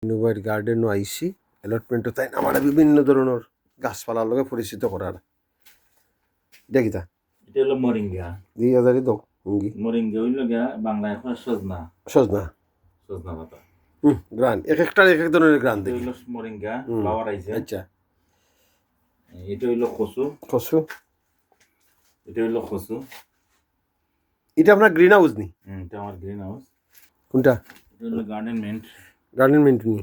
কিনুবাইর গার্ডেনও আইসি অ্যালটমেন্টও তাই আমার বিভিন্ন ধরনের গাছপালার লগে পরিচিত করার দেখি তা এটা হলো মরিঙ্গা। 2000 দাও মুঙ্গি মরিঙ্গা হইল গিয়া বাংলায় হয় সজনা। সজনা সজনা পাতা। গ্রান এক একটার এক এক ধরনের গ্রান এটা দেখি। হইল মরিঙ্গা ফ্লাওয়ার আইছে। আচ্ছা এটা হইল কচু। কচু এটা হইল কচু। এটা আপনার গ্রিন হাউস নি? এটা আমার গ্রিন হাউস। কোনটা? এটা হইল গার্ডেন মিন্ট। গার্ডেন মিন্ট নি?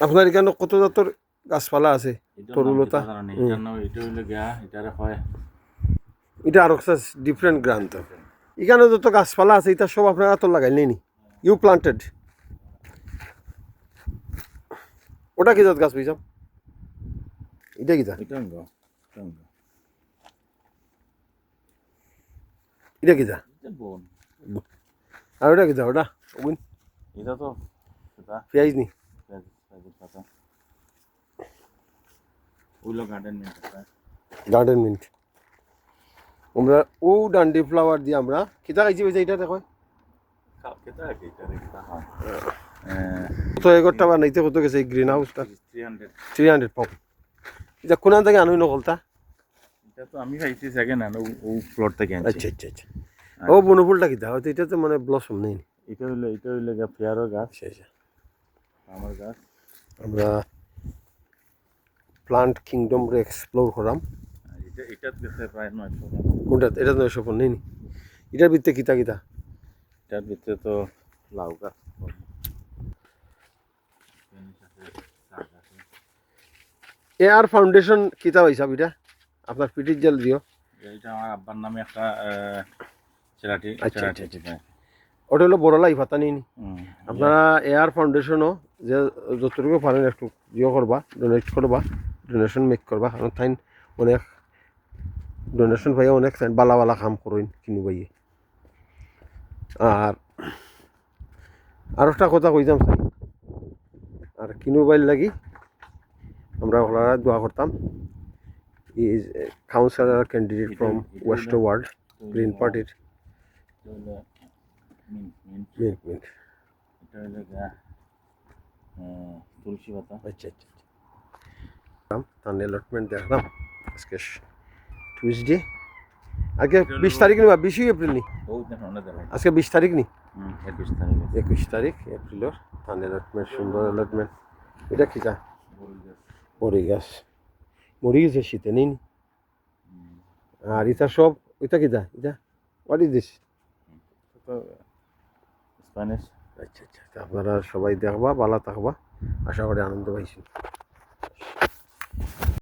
আপনার এখানে কত জাতের গাছপালা আছে? তরুলতা এটা হইল গিয়া এটারে হয় এটা আর একটা ডিফারেন্ট গ্রান। তো এখানে যত গাছপালা আছে এটা সব আপনারা তো লাগাইলেন নি? You planted? ওটা কি জাত গাছ বুঝাম? এটা কি জাত? এটা কি জাত? বন। আর ওটা কি জাত? ওটা ওগুন এটা তো পেঁয়াজ নি? পাতা ওইলো গার্ডেন মিন্ট। Garden mint. আমরা ও ডান্ডি ফ্লাওয়ার দিয়ে আমরা কিতা খাইছি বেশি এটা দেখো তো এগরটা বানাইতে কত গেছে এই গ্রিন হাউসটা? 300 পাউন্ড। এটা কোন থেকে আনুই নকলতা? এটা তো আমি খাইছি সেকেন্ড হ্যান্ড ও ফ্লোর থেকে আনছি। আচ্ছা আচ্ছা আচ্ছা। ও বনফুলটা কিতা হয়তো এটা তো মানে ব্লসম নেই। এটা হইলে গা ফেয়ারো গাছ। আচ্ছা আমার গাছ আমরা প্লান্ট কিংডম রে এক্সপ্লোর করাম। এটা গেছে প্রায় 900। কোনটা? এটা 900 নেই নি? এটার ভিতরে কিতা কিতা? এটার ভিতরে তো লাউ গাছ, এআর ফাউন্ডেশন কিতা হিসাব এটা আপনার পিটির জেল দিও? এটা আমার আব্বার নামে একটা চ্যারিটি। আচ্ছা আচ্ছা আচ্ছা। ওটা হলো বড় লাই পাতা নিন। আপনারা এআর ফাউন্ডেশনও যে যতটুকু পারেন একটু ইয়ে করবা, ডোনেট করবা, ডোনেশন মেক করবা। কারণ তাই অনেক ডোনেশন পাইয়া অনেক বালা বালা কাম করেন কিনু পাইয়ে। আর একটা কথা কইতাম চাই, আর কিনু বাইর লাগি আমরা ওনারা দোয়া করতাম। Is councillor candidate from West world green পার্টির। মিন্ট এটা হলো তুলসী পাতা। আচ্ছা আচ্ছা। তার অ্যালটমেন্ট দেখলাম আজকে টিউসডে। আজকে 20 তারিখ নি বা 20 এপ্রিল নি? আজকে 20 তারিখ নি? 21 তারিখ এপ্রিলের। তার অ্যালটমেন্ট সুন্দর অ্যালটমেন্ট। এটা কি যা? বড়ি গাছ মরি গেছে শীতে নিন। আর এটা সব এটা কি যা? এটা হোয়াট ইজ দিস? স্প্যানিশ। আচ্ছা আচ্ছা। আপনারা সবাই দেখবা, ভালো থাকবা, আশা করি আনন্দ পাইছি।